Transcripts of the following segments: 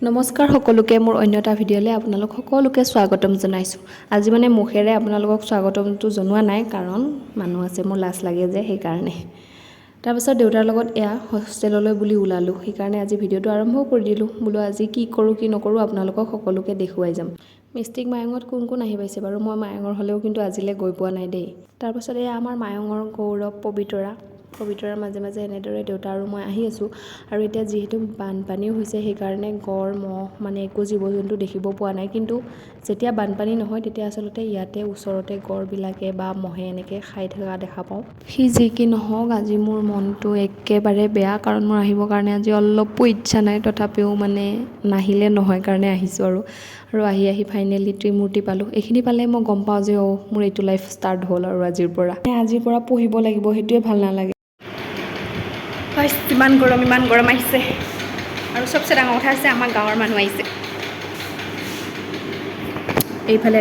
নমস্কাৰ সকলোকে মোৰ অন্য এটা ভিডিঅ'লৈ আপোনালোক সকলোকে স্বাগতম জনাইছোঁ। আজি মানে মুখেৰে আপোনালোকক স্বাগতমটো জনোৱা নাই কাৰণ মানুহ আছে মোৰ লাজ লাগে যে সেইকাৰণে। তাৰপিছত দেউতাৰ লগত এয়া হোষ্টেললৈ বুলি ওলালোঁ, সেইকাৰণে আজি ভিডিঅ'টো আৰম্ভ কৰি দিলোঁ। বোলো আজি কি কৰোঁ কি নকৰোঁ আপোনালোকক সকলোকে দেখুৱাই যাম। মিষ্টিক মায়ঙত কোন কোন আহি পাইছে বাৰু? মই মায়ঙৰ হ'লেও কিন্তু আজিলৈ গৈ পোৱা নাই দেই। তাৰপাছত এয়া আমাৰ মায়ঙৰ গৌৰৱ পবিতৰাৰ মাজে মাজে এনেদৰে দেউতা আৰু মই আহি আছোঁ। আৰু এতিয়া যিহেতু বানপানীও হৈছে সেইকাৰণে গড় মহ মানে একো জীৱ জন্তু দেখিব পোৱা নাই, কিন্তু যেতিয়া বানপানী নহয় তেতিয়া আচলতে ইয়াতে ওচৰতে গড়বিলাকে বা মহে এনেকৈ খাই থকা দেখা পাওঁ। সি যি কি নহওক আজি মোৰ মনটো একেবাৰে বেয়া, কাৰণ মোৰ আহিবৰ কাৰণে আজি অলপো ইচ্ছা নাই, তথাপিও মানে নাহিলে নহয় কাৰণে আহিছোঁ আৰু আহি ফাইনেলি ত্ৰিমূৰ্তি পালোঁ। এইখিনি পালে মই গম পাওঁ যে মোৰ এইটো লাইফ ষ্টাৰ্ট হ'ল আৰু আজিৰ পৰা পঢ়িব লাগিব, সেইটোৱে ভাল নালাগে। ইমান গৰম আহিছে, আৰু চবচে ডাঙৰ কথা আছে আমাৰ গাঁৱৰ মানুহ আহিছে। এইফালে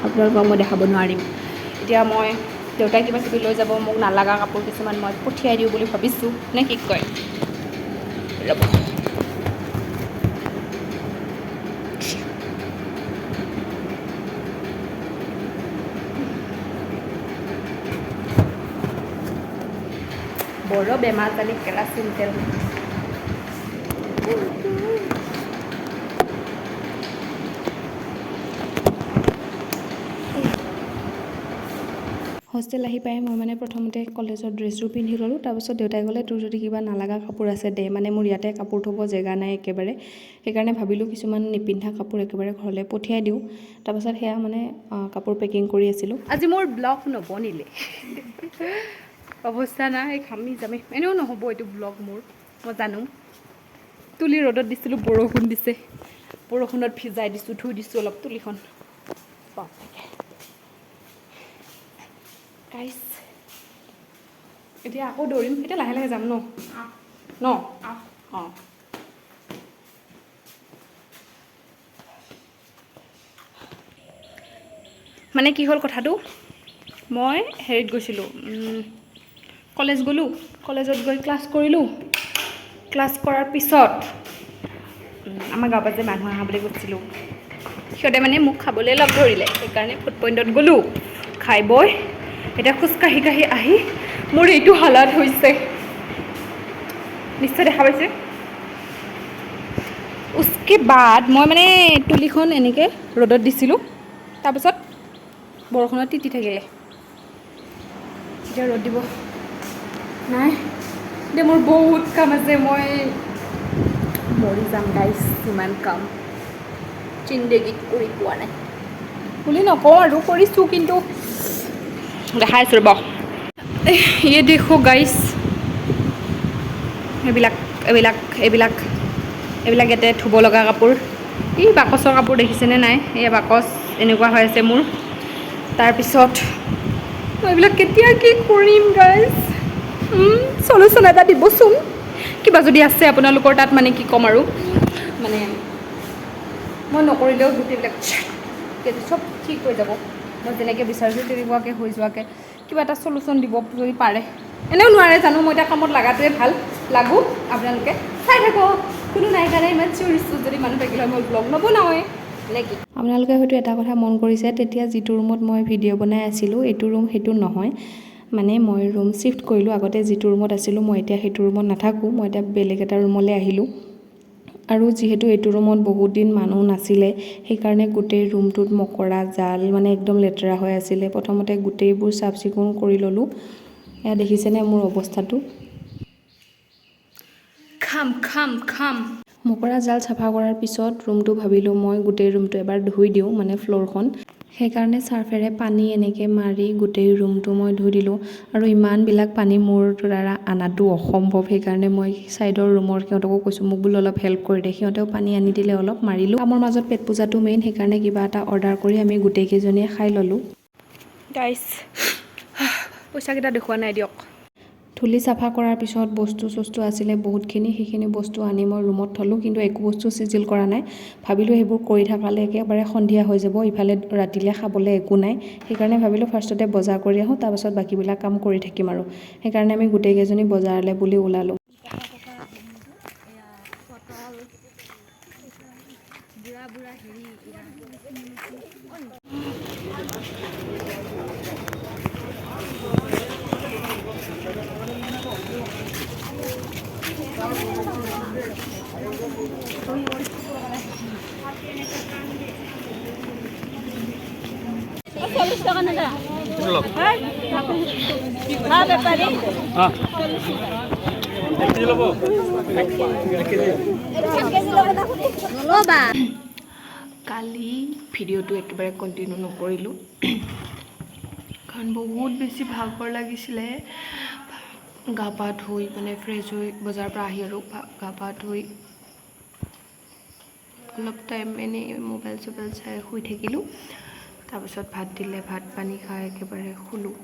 আপোনালোকক মই দেখাব নোৱাৰিম। এতিয়া মই দেউতাই কিবা কিবি লৈ যাব, মোক নালাগা কাপোৰ কিছুমান মই পঠিয়াই দিওঁ বুলি ভাবিছোঁ, নে কি কয়? ৰ'ব বড় বেমাৰ জানি কেৰাচিন তেল হোষ্টেল আহি পাই মই মানে প্ৰথমতে কলেজৰ ড্ৰেছযোৰ পিন্ধি ল'লোঁ। তাৰপিছত দেউতাই ক'লে তোৰ যদি কিবা নালাগা কাপোৰ আছে দে, মানে মোৰ ইয়াতে কাপোৰ থ'ব জেগা নাই একেবাৰে, সেইকাৰণে ভাবিলোঁ কিছুমান নিপিন্ধা কাপোৰ একেবাৰে ঘৰলৈ পঠিয়াই দিওঁ। তাৰপাছত সেয়া মানে কাপোৰ পেকিং কৰি আছিলোঁ। আজি মোৰ ব্লগ নবনিলে অৱস্থা নাই, ঘামি জামি এনেও নহ'ব এইটো ব্লগ মোৰ, মই জানো। তুলি ৰ'দত দিছিলোঁ, বৰষুণ দিছে, বৰষুণত ভিজাই দিছোঁ, ধুই দিছোঁ অলপ তুলিখন। গাইছ এতিয়া আকৌ দৌৰিম, এতিয়া লাহে লাহে যাম ন অঁ। মানে কি হ'ল কথাটো, মই হেৰিত গৈছিলোঁ, কলেজ গ'লোঁ, কলেজত গৈ ক্লাছ কৰিলোঁ। ক্লাছ কৰাৰ পিছত আমাৰ গাঁৱৰ পৰা যে মানুহ আহা বুলি কৈছিলোঁ, সিহঁতে মানে মোক খাবলৈ লগ ধৰিলে, সেইকাৰণে ফুড পইণ্টত গ'লোঁ। খাই বৈ এতিয়া খোজকাঢ়ি আহি মোৰ এইটো হালাত হৈছে, নিশ্চয় দেখা পাইছে। উচকে বাদ মই মানে তুলিখন এনেকৈ ৰ'দত দিছিলোঁ, তাৰপিছত বৰষুণত তিতি থাকিলে। এতিয়া ৰ'দ দিব নাই, এতিয়া মোৰ বহুত কাম আছে, মই মৰি যাম গাইছ, ইমান কাম জিন্দেগীত কৰি পোৱা নাই বুলি নকওঁ আৰু, কৰিছোঁ কিন্তু দেখাই আছোঁ ৰ'ব। এই দেখো গাইছ, এইবিলাক ইয়াতে ধুব লগা কাপোৰ, এই বাকচৰ কাপোৰ দেখিছেনে নাই? এই বাকচ এনেকুৱা হৈ আছে মোৰ। তাৰপিছত মই এইবিলাক কেতিয়া কি কৰিম গাইছ, চলিউশ্যন এটা দিবচোন কিবা যদি আছে আপোনালোকৰ তাত, মানে কি ক'ম আৰু, মানে মই নকৰিলেও গোটেইবিলাক চব ঠিক হৈ যাব, মই যেনেকৈ বিচাৰিছোঁ তেনেকুৱাকৈ হৈ যোৱাকৈ কিবা এটা চলিউশ্যন দিব যদি পাৰে। এনেও নোৱাৰে জানো, মই এতিয়া কামত লগাটোৱে ভাল, লাগো আপোনালোকে চাই থাকক, কোনো নাই কাৰণে ইমান চিঞৰিছোঁ, যদি মানুহ থাকিলে মই ব্লগ নবনাওঁৱে নে কি? আপোনালোকে হয়তো এটা কথা মন কৰিছে, তেতিয়া যিটো ৰুমত মই ভিডিঅ' বনাই আছিলোঁ এইটো ৰুম সেইটো নহয়, মানে মই ৰুম শ্বিফ্ট কৰিলোঁ। আগতে যিটো ৰুমত আছিলোঁ মই এতিয়া সেইটো ৰুমত নাথাকোঁ, মই এতিয়া বেলেগ এটা ৰুমলৈ আহিলোঁ। আৰু যিহেতু এইটো ৰুমত বহুত দিন মানুহ নাছিলে, সেইকাৰণে গোটেই ৰুমটোত মকৰা জাল, মানে একদম লেতেৰা হৈ আছিলে। প্ৰথমতে গোটেইবোৰ চাফ চিকুণ কৰি ল'লোঁ। এয়া দেখিছেনে মোৰ অৱস্থাটো, খাম। মকৰা জাল চাফা কৰাৰ পিছত ৰুমটো ভাবিলোঁ মই গোটেই ৰুমটো এবাৰ ধুই দিওঁ, মানে ফ্ল'ৰখন। সেইকাৰণে চাৰ্ফেৰে পানী এনেকৈ মাৰি গোটেই ৰুমটো মই ধুই দিলোঁ। আৰু ইমানবিলাক পানী মোৰ দ্বাৰা আনাটো অসম্ভৱ, সেইকাৰণে মই ছাইডৰ ৰুমৰ সিহঁতকো কৈছোঁ মোক বোলো অলপ হেল্প কৰি দে, সিহঁতেও পানী আনি দিলে, অলপ মাৰিলোঁ। কামৰ মাজত পেট পূজাটো মেইন, সেইকাৰণে কিবা এটা অৰ্ডাৰ কৰি আমি গোটেইকেইজনীয়ে খাই ল'লোঁ। গাইছ পইচাকেইটা দেখুওৱা নাই দিয়ক। ধূলি চাফা কৰাৰ পিছত বস্তু চস্তু আছিলে বহুতখিনি, সেইখিনি বস্তু আনি মই ৰুমত থ'লোঁ, কিন্তু একো বস্তু চিজিল কৰা নাই। ভাবিলোঁ সেইবোৰ কৰি থকালৈ একেবাৰে সন্ধিয়া হৈ যাব, ইফালে ৰাতিলৈ খাবলৈ একো নাই, সেইকাৰণে ভাবিলোঁ ফাৰ্ষ্টতে বজাৰ কৰি আহোঁ, তাৰপাছত বাকীবিলাক কাম কৰি থাকিম আৰু। সেইকাৰণে আমি গোটেইকেইজনী বজাৰলৈ বুলি ওলালোঁ। কালি ভিডিঅ'টো একেবাৰে কণ্টিনিউ নকৰিলোঁ কাৰণ বহুত বেছি ভাগৰ লাগিছিলে গা পা ধুই মানে ফ্ৰেছ হৈ বজাৰৰ পৰা আহি আৰু গা পা ধুই অলপ টাইম এনেই মোবাইল চোবাইল চাই শুই থাকিলোঁ তাৰপিছত ভাত দিলে ভাত পানী খাই একেবাৰে শুলোঁ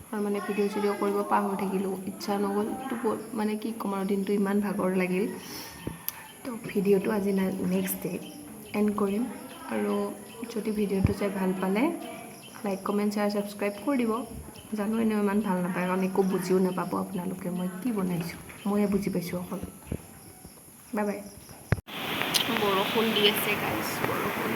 আৰু মানে ভিডিঅ' চিডিঅ' কৰিব পাহৰি থাকিলোঁ ইচ্ছা নগ'ল মানে কি ক'ম আৰু দিনটো ইমান ভাগৰ লাগিল তো ভিডিঅ'টো আজি নেক্সট ডে এণ্ড কৰিম আৰু যদি ভিডিঅ'টো চাই ভাল পালে লাইক কমেণ্ট শ্বেয়াৰ ছাবস্ক্ৰাইব কৰি দিব জানো এনেও ইমান ভাল নাপায় কাৰণ একো বুজিও নাপাব আপোনালোকে মই কি বনাইছোঁ ময়ে বুজি পাইছোঁ অকল বাই বাই বৰষুণ দি আছে গাইছ বৰষুণ